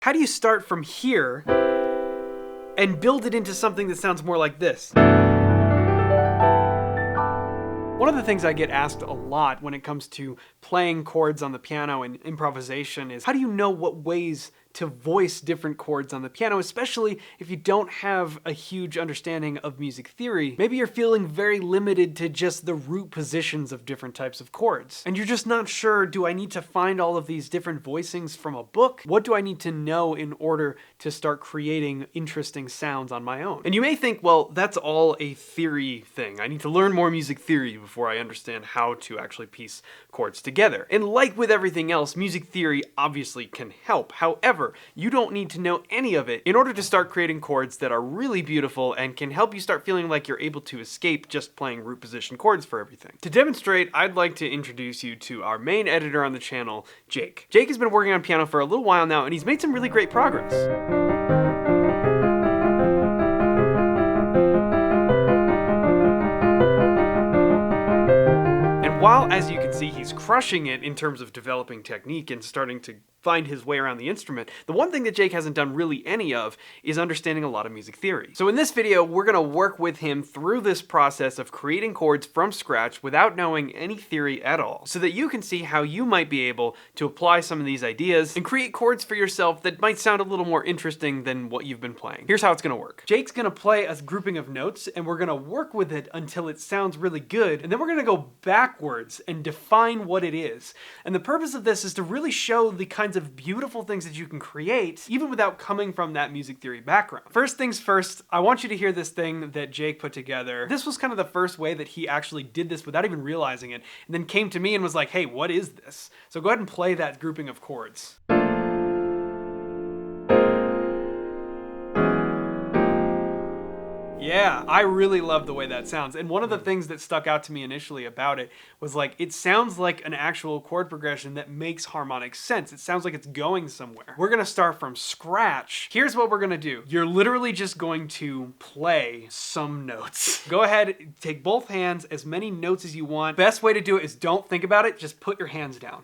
How do you start from here and build it into something that sounds more like this? One of the things I get asked a lot when it comes to playing chords on the piano and improvisation is, how do you know what ways to voice different chords on the piano, especially if you don't have a huge understanding of music theory? Maybe you're feeling very limited to just the root positions of different types of chords, and you're just not sure, do I need to find all of these different voicings from a book? What do I need to know in order to start creating interesting sounds on my own? And you may think, well, that's all a theory thing. I need to learn more music theory before I understand how to actually piece chords together. And like with everything else, music theory obviously can help. However, you don't need to know any of it in order to start creating chords that are really beautiful and can help you start feeling like you're able to escape just playing root position chords for everything. To demonstrate, I'd like to introduce you to our main editor on the channel, Jake. Jake has been working on piano for a little while now, and he's made some really great progress. While, as you can see, he's crushing it in terms of developing technique and starting to find his way around the instrument, the one thing that Jake hasn't done really any of is understanding a lot of music theory. So in this video, we're gonna work with him through this process of creating chords from scratch without knowing any theory at all, so that you can see how you might be able to apply some of these ideas and create chords for yourself that might sound a little more interesting than what you've been playing. Here's how it's gonna work. Jake's gonna play a grouping of notes, and we're gonna work with it until it sounds really good, and then we're gonna go backwards and define what it is. And the purpose of this is to really show the kinds of beautiful things that you can create, even without coming from that music theory background. First things first, I want you to hear this thing that Jake put together. This was kind of the first way that he actually did this without even realizing it, and then came to me and was like, hey, what is this? So go ahead and play that grouping of chords. Yeah, I really love the way that sounds. And one of the things that stuck out to me initially about it was like, it sounds like an actual chord progression that makes harmonic sense. It sounds like it's going somewhere. We're gonna start from scratch. Here's what we're gonna do. You're literally just going to play some notes. Go ahead, take both hands, as many notes as you want. Best way to do it is don't think about it, just put your hands down.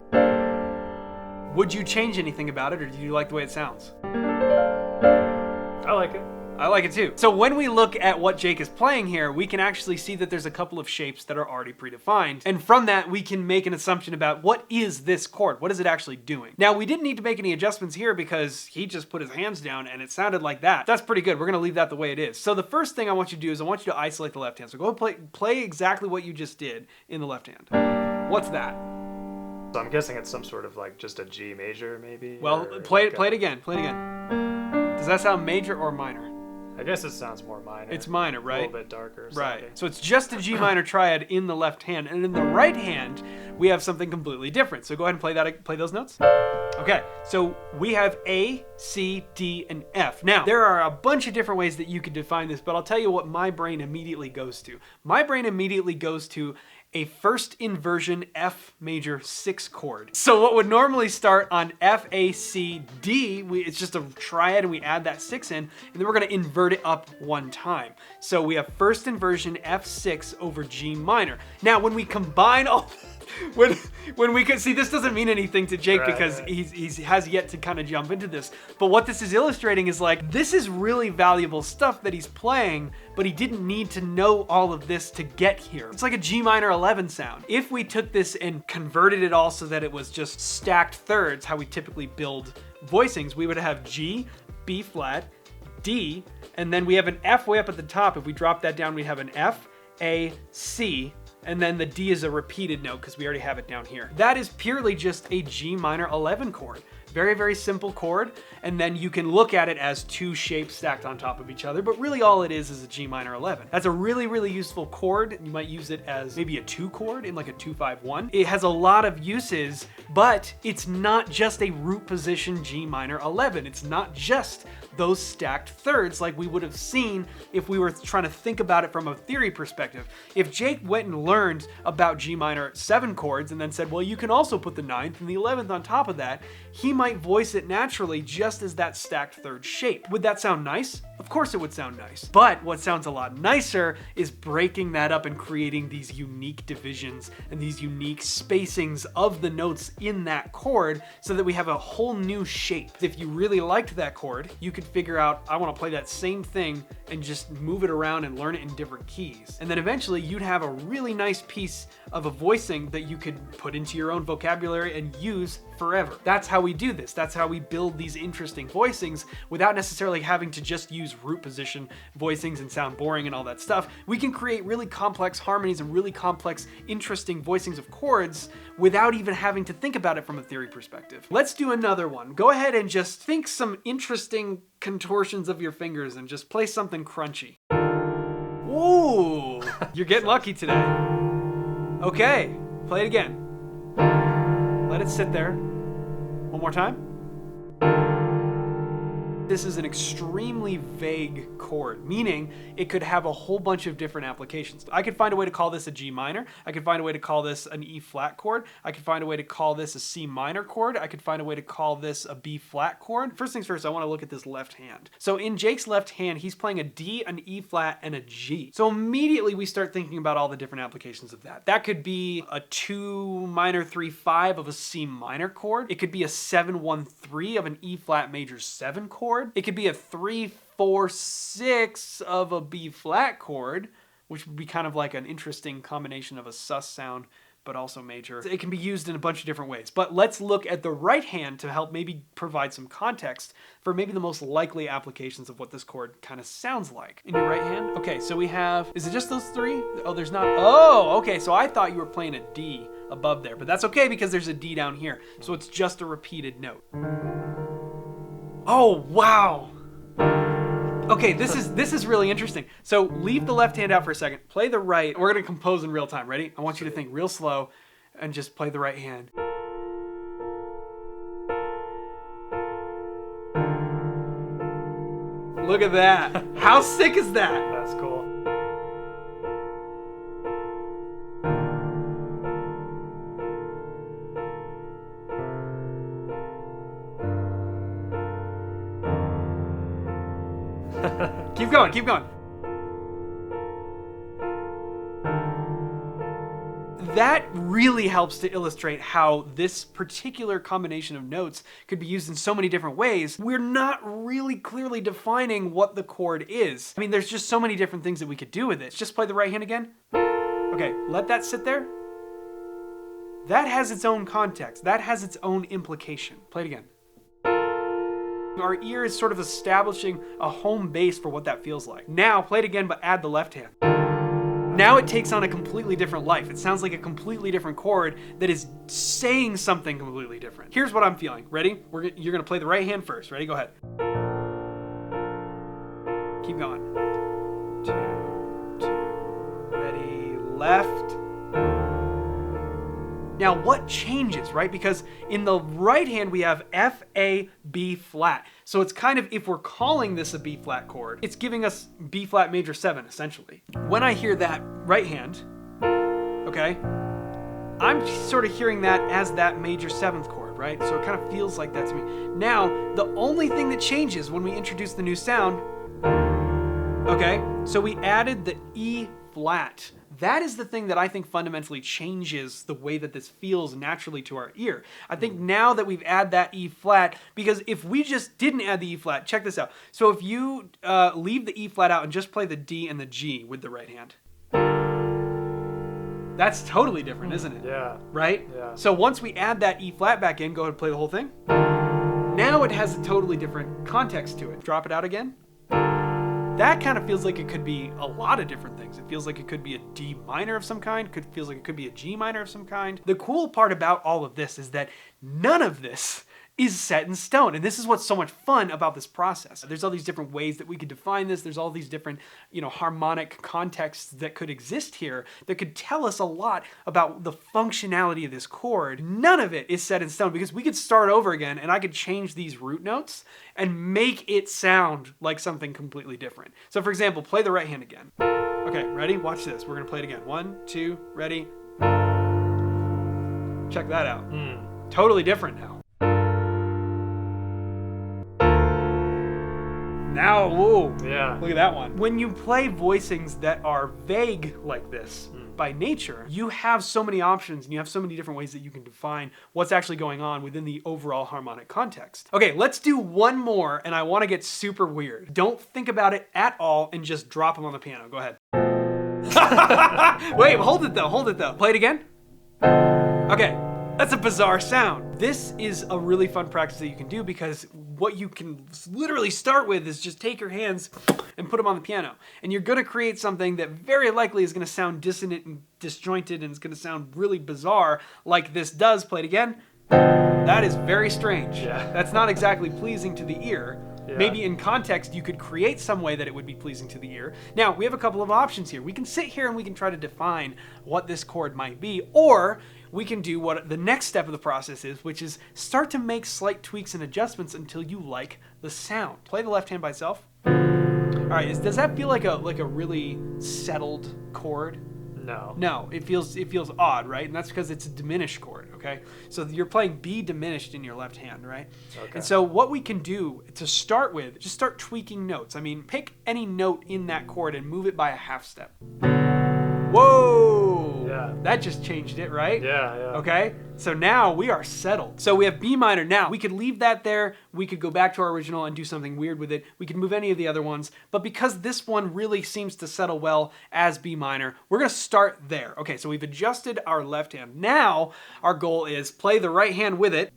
Would you change anything about it, or do you like the way it sounds? I like it. I like it too. So when we look at what Jake is playing here, we can actually see that there's a couple of shapes that are already predefined. And from that, we can make an assumption about what is this chord? What is it actually doing? Now, we didn't need to make any adjustments here because he just put his hands down and it sounded like that. That's pretty good. We're gonna leave that the way it is. So the first thing I want you to do is I want you to isolate the left hand. So go play exactly what you just did in the left hand. What's that? So I'm guessing it's some sort of like just a G major maybe? Well, play it again, play it again. Does that sound major or minor? I guess it sounds more minor. It's minor, right? A little bit darker. Right. So it's just a G minor triad in the left hand, and in the right hand, we have something completely different. So go ahead and play those notes. Okay, so we have A, C, D, and F. Now, there are a bunch of different ways that you could define this, but I'll tell you what my brain immediately goes to. My brain immediately goes to a first inversion F major 6 chord. So what would normally start on F, A, C, D, it's just a triad and we add that 6 in, and then we're gonna invert it up one time. So we have first inversion F6 over G minor. Now when we combine all when we can see, this doesn't mean anything to Jake because he has yet to kind of jump into this, but what this is illustrating is like, this is really valuable stuff that he's playing, but he didn't need to know all of this to get here. It's like a G minor 11 sound. If we took this and converted it all so that it was just stacked thirds, how we typically build voicings, we would have G, B flat, D, and then we have an F way up at the top. If we drop that down, we have an F, A, C, and then the D is a repeated note because we already have it down here. That is purely just a G minor 11 chord. Very, very simple chord, and then you can look at it as two shapes stacked on top of each other, but really all it is a G minor 11. That's a really, really useful chord. You might use it as maybe a 2 chord in like a 2-5-1. It has a lot of uses, but it's not just a root position G minor 11. It's not just those stacked thirds like we would have seen if we were trying to think about it from a theory perspective. If Jake went and learned about G minor 7 chords and then said, well, you can also put the 9th and the 11th on top of that, he might voice it naturally just as that stacked third shape. Would that sound nice? Of Of course it would sound nice. But what sounds a lot nicer is breaking that up and creating these unique divisions and these unique spacings of the notes in that chord so that we have a whole new shape. If you really liked that chord, you could figure out, I want to play that same thing and just move it around and learn it in different keys. And then eventually you'd have a really nice piece of a voicing that you could put into your own vocabulary and use forever. That's how we do this. That's how we build these interesting voicings without necessarily having to just use root position voicings and sound boring and all that stuff. We can create really complex harmonies and really complex, interesting voicings of chords without even having to think about it from a theory perspective. Let's do another one. Go ahead and just think some interesting contortions of your fingers and just play something crunchy. Ooh, you're getting lucky today. Okay, play it again. Let it sit there. One more time. This is an extremely vague chord, meaning it could have a whole bunch of different applications. I could find a way to call this a G minor. I could find a way to call this an E flat chord. I could find a way to call this a C minor chord. I could find a way to call this a B flat chord. First things first, I want to look at this left hand. So in Jake's left hand, he's playing a D, an E flat, and a G. So immediately we start thinking about all the different applications of that. That could be a 2 minor 3 5 of a C minor chord. It could be a 7 1 3 of an E flat major 7 chord. It could be a 3 4 6 of a B flat chord, which would be kind of like an interesting combination of a sus sound but also major. It can be used in a bunch of different ways. But let's look at the right hand to help maybe provide some context for maybe the most likely applications of what this chord kind of sounds like. In your right hand? Okay, so we have, is it just those three? Oh, there's not, oh, okay, so I thought you were playing a D above there, but that's okay because there's a D down here. So it's just a repeated note. Oh, wow. Okay, this is really interesting. So leave the left hand out for a second. Play the right. We're gonna compose in real time. Ready? I want you to think real slow and just play the right hand. Look at that. How sick is that? That's cool. Keep going, keep going. That really helps to illustrate how this particular combination of notes could be used in so many different ways. We're not really clearly defining what the chord is. I mean, there's just so many different things that we could do with it. Just play the right hand again. Okay, let that sit there. That has its own context. That has its own implication. Play it again. Our ear is sort of establishing a home base for what that feels like. Now, play it again, but add the left hand. Now it takes on a completely different life. It sounds like a completely different chord that is saying something completely different. Here's what I'm feeling. Ready? You're gonna play the right hand first. Ready? Go ahead. Keep going. 2, 2, ready, left. Now what changes, right? Because in the right hand we have F, A, B flat. So it's kind of, if we're calling this a B flat chord, it's giving us B flat major 7 essentially. When I hear that right hand, okay, I'm sort of hearing that as that major 7th chord, right? So it kind of feels like that to me. Now, the only thing that changes when we introduce the new sound, okay, so we added the E flat. That is the thing that I think fundamentally changes the way that this feels naturally to our ear. I think now that we've added that E flat, because if we just didn't add the E flat, check this out. So if you leave the E flat out and just play the D and the G with the right hand, that's totally different, isn't it? Yeah. Right? Yeah. So once we add that E flat back in, go ahead and play the whole thing. Now it has a totally different context to it. Drop it out again. That kind of feels like it could be a lot of different things. It feels like it could be a D minor of some kind. Feels like it could be a G minor of some kind. The cool part about all of this is that none of this is set in stone. And this is what's so much fun about this process. There's all these different ways that we could define this. There's all these different, harmonic contexts that could exist here that could tell us a lot about the functionality of this chord. None of it is set in stone because we could start over again and I could change these root notes and make it sound like something completely different. So for example, play the right hand again. Okay, ready? Watch this. We're gonna play it again. 1, 2, ready? Check that out. Totally different now. Now, whoa. Yeah. Look at that one. When you play voicings that are vague like this, by nature, you have so many options and you have so many different ways that you can define what's actually going on within the overall harmonic context. Okay, let's do one more, and I want to get super weird. Don't think about it at all and just drop them on the piano. Go ahead. Wait, hold it though. Play it again. Okay, that's a bizarre sound. This is a really fun practice that you can do because what you can literally start with is just take your hands and put them on the piano. And you're gonna create something that very likely is gonna sound dissonant and disjointed and it's gonna sound really bizarre like this does. Play it again. That is very strange. Yeah. That's not exactly pleasing to the ear. Yeah. Maybe in context, you could create some way that it would be pleasing to the ear. Now, we have a couple of options here. We can sit here and we can try to define what this chord might be, or we can do what the next step of the process is, which is start to make slight tweaks and adjustments until you like the sound. Play the left hand by itself. All right, does that feel like a really settled chord? No. No, it feels odd, right? And that's because it's a diminished chord, okay? So you're playing B diminished in your left hand, right? Okay. And so what we can do to start with, just start tweaking notes. I mean, pick any note in that chord and move it by a half step. Whoa! Yeah. That just changed it, right? Yeah. Okay, so now we are settled. So we have B minor now. We could leave that there. We could go back to our original and do something weird with it. We could move any of the other ones. But because this one really seems to settle well as B minor, we're gonna start there. Okay, so we've adjusted our left hand. Now our goal is play the right hand with it.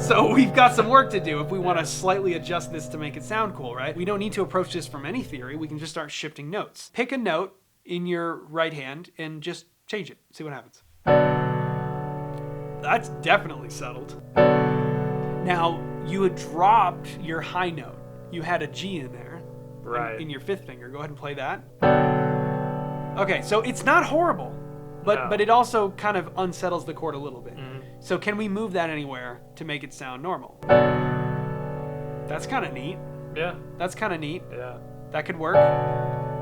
So we've got some work to do if we want to slightly adjust this to make it sound cool, right? We don't need to approach this from any theory. We can just start shifting notes. Pick a note in your right hand and just change it. See what happens. That's definitely settled. Now, you had dropped your high note. You had a G in there. Right. In your fifth finger. Go ahead and play that. Okay, so it's not horrible, but it also kind of unsettles the chord a little bit. Mm-hmm. So can we move that anywhere to make it sound normal? That's kind of neat. Yeah. That's kind of neat. Yeah. That could work.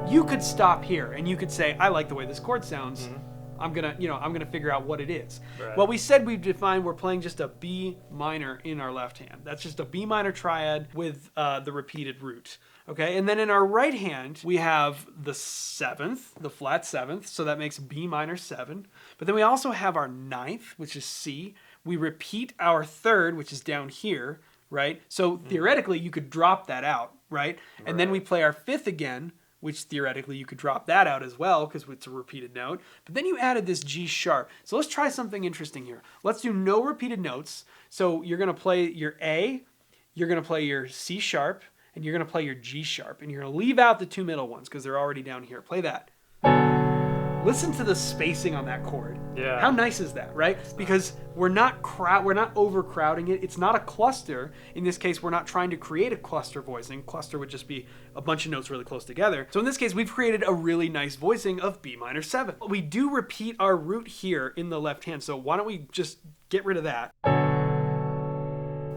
You could stop here and you could say, I like the way this chord sounds. I'm gonna figure out what it is. Right. Well, we said we've defined we're playing just a B minor in our left hand. That's just a B minor triad with the repeated root. Okay, and then in our right hand, we have the seventh, the flat seventh, so that makes B minor 7. But then we also have our ninth, which is C. We repeat our third, which is down here, right? So theoretically, you could drop that out, right? And then we play our fifth again, which theoretically you could drop that out as well because it's a repeated note. But then you added this G sharp. So let's try something interesting here. Let's do no repeated notes. So you're going to play your A, you're going to play your C sharp, and you're going to play your G sharp. And you're going to leave out the two middle ones because they're already down here. Play that. Listen to the spacing on that chord. Yeah. How nice is that, right? Because we're not overcrowding it. It's not a cluster. In this case, we're not trying to create a cluster voicing. Cluster would just be a bunch of notes really close together. So in this case, we've created a really nice voicing of B minor 7. We do repeat our root here in the left hand. So why don't we just get rid of that?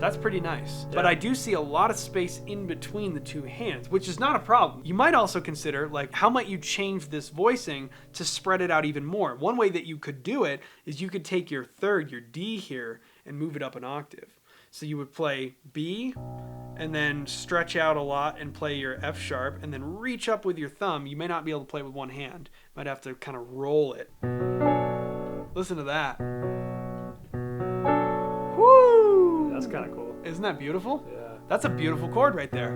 That's pretty nice. Yeah. But I do see a lot of space in between the two hands, which is not a problem. You might also consider, like, how might you change this voicing to spread it out even more? One way that you could do it is you could take your third, your D here, and move it up an octave. So you would play B, and then stretch out a lot and play your F sharp, and then reach up with your thumb. You may not be able to play with one hand. You might have to kind of roll it. Listen to that. Woo! That's kind of cool. Isn't that beautiful? Yeah. That's a beautiful chord right there.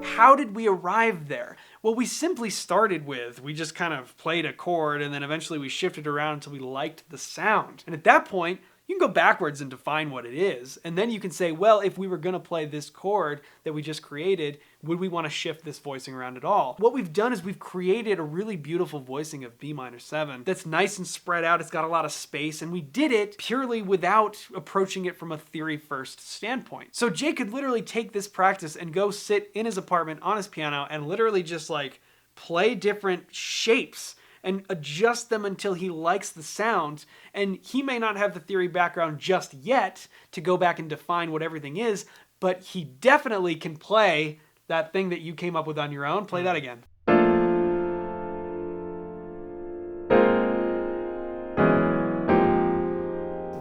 How did we arrive there? Well, we simply started with, we just kind of played a chord and then eventually we shifted around until we liked the sound. And at that point, you can go backwards and define what it is. And then you can say, well, if we were going to play this chord that we just created, would we want to shift this voicing around at all? What we've done is we've created a really beautiful voicing of B minor 7 that's nice and spread out. It's got a lot of space. And we did it purely without approaching it from a theory first standpoint. So Jay could literally take this practice and go sit in his apartment on his piano and literally just like play different shapes and adjust them until he likes the sound. And he may not have the theory background just yet to go back and define what everything is, but he definitely can play that thing that you came up with on your own. Play that again.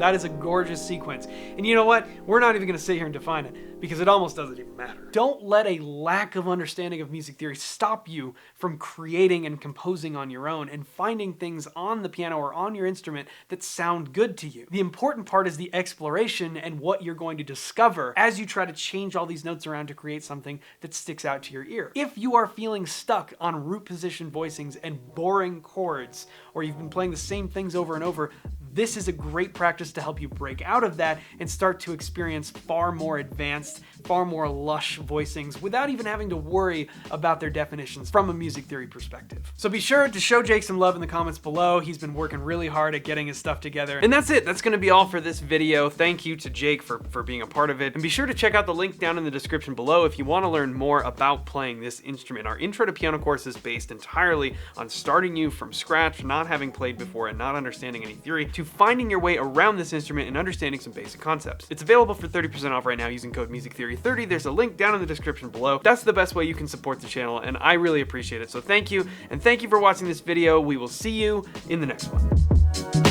That is a gorgeous sequence. And you know what? We're not even going to sit here and define it because it almost doesn't even matter. Don't let a lack of understanding of music theory stop you from creating and composing on your own and finding things on the piano or on your instrument that sound good to you. The important part is the exploration and what you're going to discover as you try to change all these notes around to create something that sticks out to your ear. If you are feeling stuck on root position voicings and boring chords, or you've been playing the same things over and over, this is a great practice to help you break out of that and start to experience far more advanced, far more lush voicings without even having to worry about their definitions from a music theory perspective. So be sure to show Jake some love in the comments below. He's been working really hard at getting his stuff together. And that's it. That's going to be all for this video. Thank you to Jake for being a part of it. And be sure to check out the link down in the description below if you want to learn more about playing this instrument. Our Intro to Piano course is based entirely on starting you from scratch, not having played before and not understanding any theory, to finding your way around this instrument and understanding some basic concepts. It's available for 30% off right now using code MusicTheory30. There's a link down in the description below. That's the best way you can support the channel, and I really appreciate it. So thank you, and thank you for watching this video. We will see you in the next one.